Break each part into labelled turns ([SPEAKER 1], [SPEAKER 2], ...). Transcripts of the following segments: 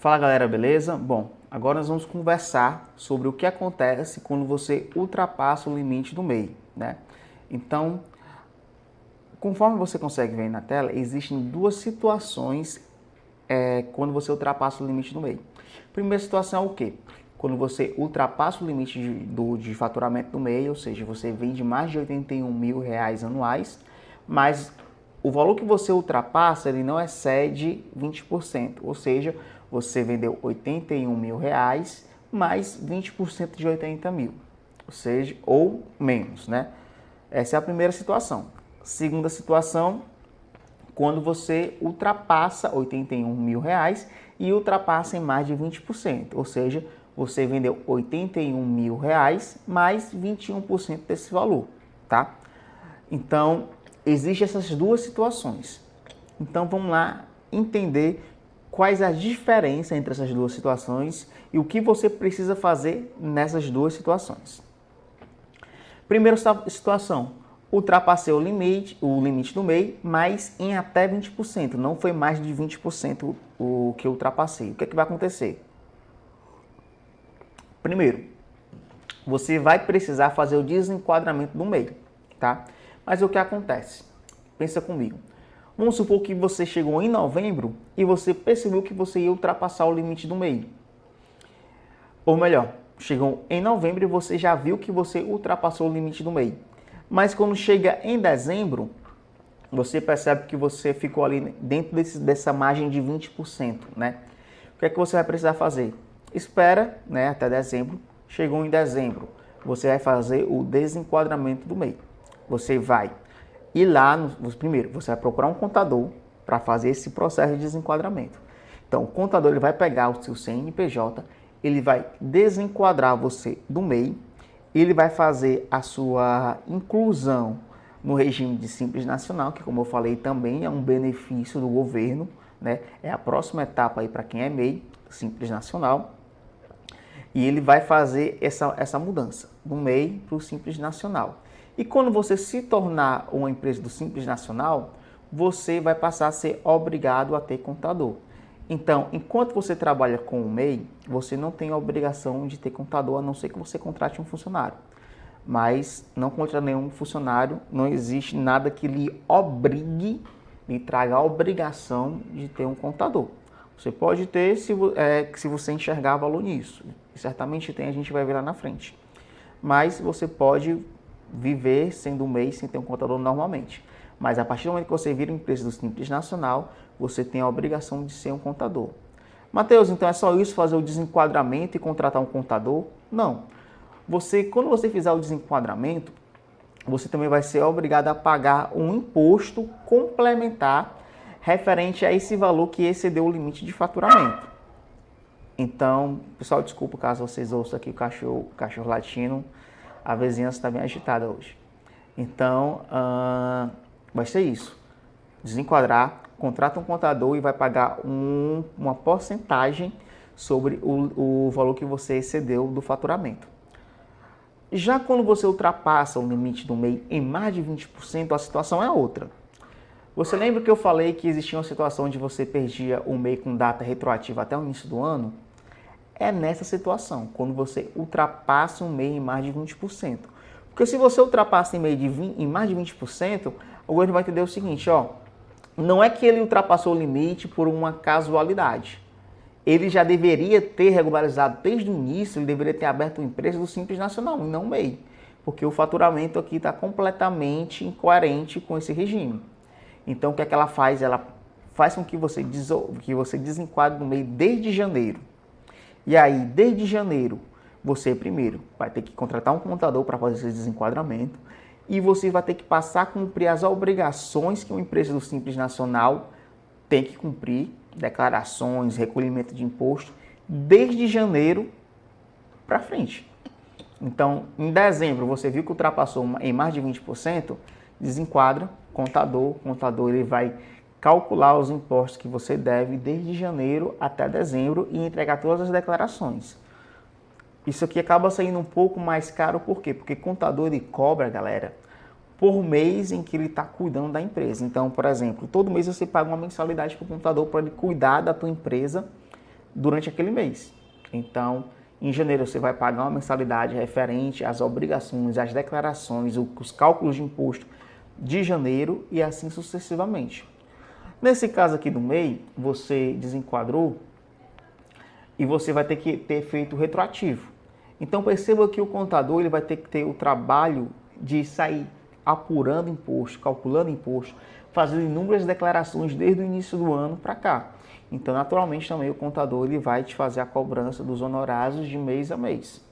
[SPEAKER 1] Fala galera, beleza? Bom, agora nós vamos conversar sobre o que acontece quando você ultrapassa o limite do MEI, né? Então, conforme você consegue ver aí na tela, existem duas situações quando você ultrapassa o limite do MEI. Primeira situação é o quê? Quando você ultrapassa o limite de faturamento do MEI, ou seja, você vende mais de R$ 81 mil anuais, mas o valor que você ultrapassa ele não excede 20%, ou seja, você vendeu R$ 81 mil mais 20% de 80 mil, ou seja, ou menos, né? Essa é a primeira situação. Segunda situação, quando você ultrapassa R$ 81 mil e ultrapassa em mais de 20%, ou seja, você vendeu R$ 81 mil mais 21% desse valor, tá? Então, existem essas duas situações. Então, vamos lá entender quais as diferenças entre essas duas situações e o que você precisa fazer nessas duas situações. Primeira situação, ultrapassei o limite do MEI, mas em até 20%, não foi mais de 20% o que eu ultrapassei. O que é que vai acontecer? Primeiro, você vai precisar fazer o desenquadramento do MEI, tá? Mas o que acontece? Pensa comigo. Vamos supor que você chegou em novembro e você percebeu que você ia ultrapassar o limite do MEI. Ou melhor, chegou em novembro e você já viu que você ultrapassou o limite do MEI. Mas quando chega em dezembro, você percebe que você ficou ali dentro dessa margem de 20%, né? O que é que você vai precisar fazer? Espera, né, até dezembro. Chegou em dezembro, você vai fazer o desenquadramento do MEI. Você vai ir lá, primeiro, você vai procurar um contador para fazer esse processo de desenquadramento. Então, o contador ele vai pegar o seu CNPJ, ele vai desenquadrar você do MEI, ele vai fazer a sua inclusão no regime de Simples Nacional, que, como eu falei, também é um benefício do governo, né? É a próxima etapa aí para quem é MEI, Simples Nacional. E ele vai fazer essa mudança do MEI para o Simples Nacional. E quando você se tornar uma empresa do Simples Nacional, você vai passar a ser obrigado a ter contador. Então, enquanto você trabalha com o MEI, você não tem a obrigação de ter contador, a não ser que você contrate um funcionário. Mas não contra nenhum funcionário, não existe nada que lhe obrigue, lhe traga a obrigação de ter um contador. Você pode ter se você enxergar valor nisso. Certamente tem, a gente vai ver lá na frente. Mas você pode viver sendo um MEI sem ter um contador normalmente. Mas a partir do momento que você vira uma empresa do Simples Nacional, você tem a obrigação de ser um contador. Mateus, então é só isso, fazer o desenquadramento e contratar um contador? Não. Quando você fizer o desenquadramento, você também vai ser obrigado a pagar um imposto complementar referente a esse valor que excedeu o limite de faturamento. Então, pessoal, desculpa caso vocês ouçam aqui o cachorro latindo, a vizinhança está bem agitada hoje. Então, vai ser isso. Desenquadrar, contrata um contador e vai pagar uma porcentagem sobre o valor que você excedeu do faturamento. Já quando você ultrapassa o limite do MEI em mais de 20%, a situação é outra. Você lembra que eu falei que existia uma situação onde você perdia o MEI com data retroativa até o início do ano? É nessa situação, quando você ultrapassa um MEI em mais de 20%. Porque se você ultrapassa em mais de 20%, o governo vai entender o seguinte, ó, não é que ele ultrapassou o limite por uma casualidade. Ele já deveria ter regularizado desde o início, ele deveria ter aberto uma empresa do Simples Nacional, e não MEI. Porque o faturamento aqui está completamente incoerente com esse regime. Então, o que é que ela faz? Ela faz com que você desenquadre no MEI desde janeiro. E aí, desde janeiro, você primeiro vai ter que contratar um contador para fazer esse desenquadramento e você vai ter que passar a cumprir as obrigações que uma empresa do Simples Nacional tem que cumprir, declarações, recolhimento de imposto, desde janeiro para frente. Então, em dezembro, você viu que ultrapassou em mais de 20%, desenquadra, o contador ele vai calcular os impostos que você deve desde janeiro até dezembro e entregar todas as declarações. Isso aqui acaba saindo um pouco mais caro, por quê? Porque contador ele cobra, galera, por mês em que ele está cuidando da empresa. Então, por exemplo, todo mês você paga uma mensalidade para o contador para ele cuidar da tua empresa durante aquele mês. Então, em janeiro você vai pagar uma mensalidade referente às obrigações, às declarações, os cálculos de imposto de janeiro e assim sucessivamente. Nesse caso aqui do MEI, você desenquadrou e você vai ter que ter feito retroativo. Então perceba que o contador ele vai ter que ter o trabalho de sair apurando imposto, calculando imposto, fazendo inúmeras declarações desde o início do ano para cá. Então, naturalmente, também o contador ele vai te fazer a cobrança dos honorários de mês a mês.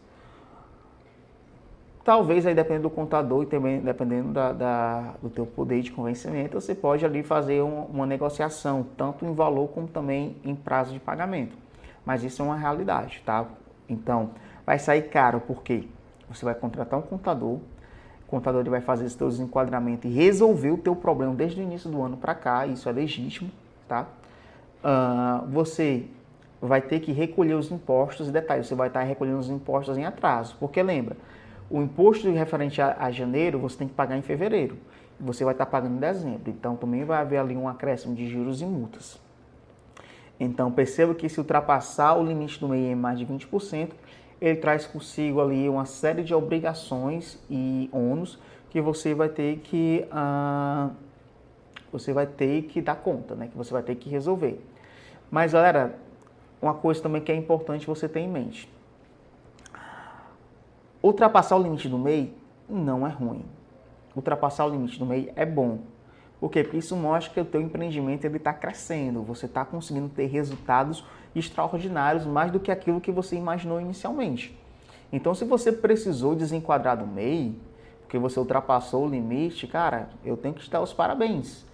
[SPEAKER 1] Talvez, aí, dependendo do contador e também dependendo do teu poder de convencimento, você pode ali fazer uma negociação, tanto em valor como também em prazo de pagamento. Mas isso é uma realidade, tá? Então, vai sair caro porque você vai contratar um contador, o contador ele vai fazer esse teu desenquadramento e resolver o teu problema desde o início do ano para cá, isso é legítimo, tá? Você vai ter que recolher os impostos e detalhe, você vai estar recolhendo os impostos em atraso, porque lembra, o imposto referente a janeiro você tem que pagar em fevereiro, e você vai estar pagando em dezembro, então também vai haver ali um acréscimo de juros e multas. Então perceba que se ultrapassar o limite do MEI em mais de 20%, ele traz consigo ali uma série de obrigações e ônus que você vai ter que dar conta, né? Que você vai ter que resolver. Mas, galera, uma coisa também que é importante você ter em mente. Ultrapassar o limite do MEI não é ruim. Ultrapassar o limite do MEI é bom. Por quê? Porque isso mostra que o teu empreendimento está crescendo. Você está conseguindo ter resultados extraordinários, mais do que aquilo que você imaginou inicialmente. Então, se você precisou desenquadrar do MEI, porque você ultrapassou o limite, cara, eu tenho que te dar os parabéns.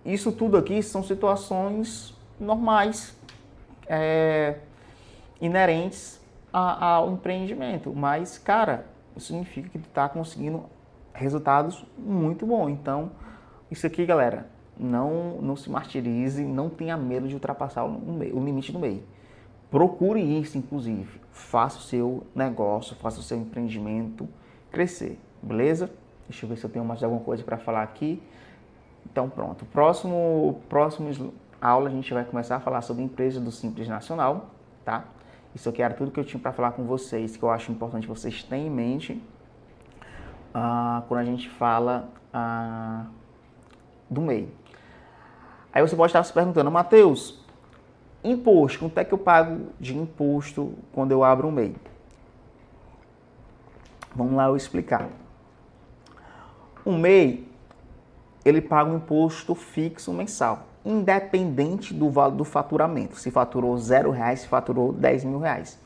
[SPEAKER 1] Isso tudo aqui são situações normais, inerentes ao empreendimento. Mas, cara, isso significa que tu está conseguindo resultados muito bons. Então, isso aqui, galera, não se martirize, não tenha medo de ultrapassar o limite do MEI. Procure isso, inclusive. Faça o seu negócio, faça o seu empreendimento crescer, beleza? Deixa eu ver se eu tenho mais alguma coisa para falar aqui. Então, pronto. Próximo aula a gente vai começar a falar sobre empresa do Simples Nacional, tá? Isso aqui era tudo que eu tinha para falar com vocês, que eu acho importante vocês terem em mente quando a gente fala do MEI. Aí você pode estar se perguntando, Matheus, imposto, quanto é que eu pago de imposto quando eu abro um MEI? Vamos lá eu explicar. O MEI, ele paga um imposto fixo mensal, independente do valor do faturamento. Se faturou R$0, se faturou R$10.000.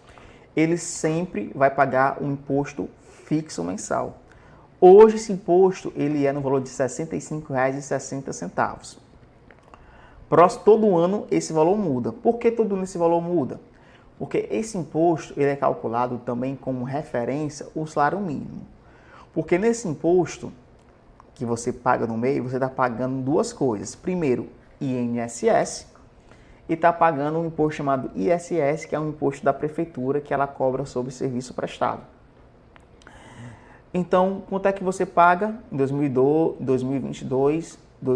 [SPEAKER 1] Ele sempre vai pagar um imposto fixo mensal. Hoje esse imposto ele é no valor de R$ 65,60. Todo ano esse valor muda. Por que todo ano esse valor muda? Porque esse imposto ele é calculado também como referência o salário mínimo. Porque nesse imposto que você paga no MEI, você está pagando duas coisas. Primeiro, INSS, e está pagando um imposto chamado ISS, que é um imposto da prefeitura que ela cobra sobre serviço prestado. Então, quanto é que você paga em 2022, R$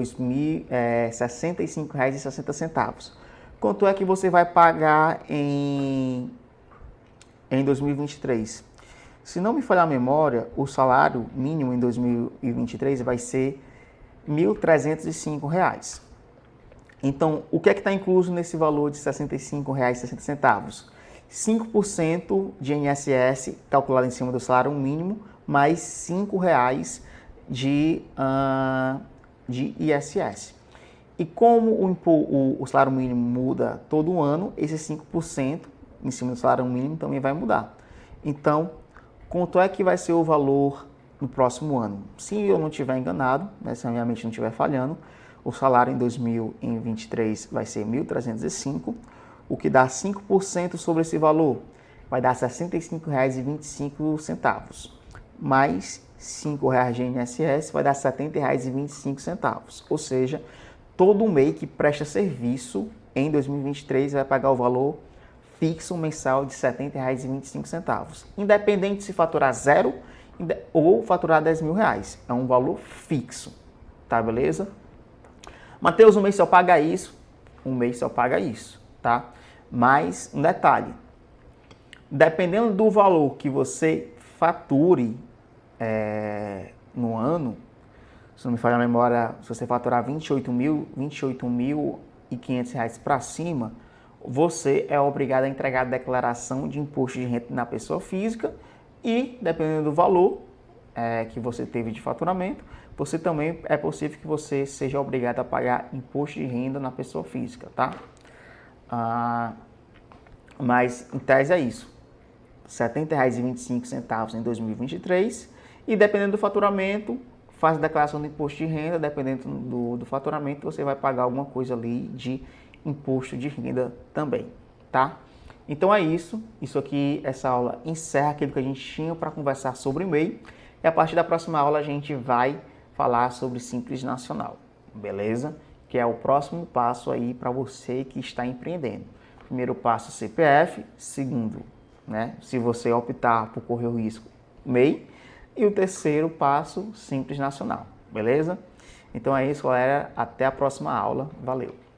[SPEAKER 1] 65,60. Quanto é que você vai pagar em 2023? Se não me falhar a memória, o salário mínimo em 2023 vai ser R$ 1.305. Então, o que é que está incluso nesse valor de R$ 65,60? 5% de INSS calculado em cima do salário mínimo, mais R$ 5,00 de ISS. E como o salário mínimo muda todo ano, esse 5% em cima do salário mínimo também vai mudar. Então, quanto é que vai ser o valor no próximo ano? Se eu não estiver enganado, né, se a minha mente não estiver falhando, o salário em 2023 vai ser 1.305, o que dá 5% sobre esse valor, vai dar R$ 65,25, mais R$ 5,00 de INSS vai dar R$ 70,25. Ou seja, todo MEI que presta serviço em 2023 vai pagar o valor fixo mensal de R$ 70,25. Independente se faturar zero ou faturar R$10.000. É um valor fixo, tá beleza? Matheus, um mês só paga isso? Um mês só paga isso, tá? Mas um detalhe, dependendo do valor que você fature no ano, se não me falha a memória, se você faturar 28.500 reais para cima, você é obrigado a entregar a declaração de imposto de renda na pessoa física e, dependendo do valor que você teve de faturamento, você também é possível que você seja obrigado a pagar imposto de renda na pessoa física, tá? Mas, em tese, é isso. R$ 70,25 em 2023 e, dependendo do faturamento, faz a declaração do imposto de renda, dependendo do faturamento, você vai pagar alguma coisa ali de imposto de renda também, tá? Então é isso. Isso aqui, essa aula encerra aquilo que a gente tinha para conversar sobre MEI. E a partir da próxima aula a gente vai falar sobre Simples Nacional, beleza? Que é o próximo passo aí para você que está empreendendo. Primeiro passo, CPF. Segundo, né, se você optar por correr o risco, MEI. E o terceiro passo, Simples Nacional, beleza? Então é isso, galera. Até a próxima aula. Valeu!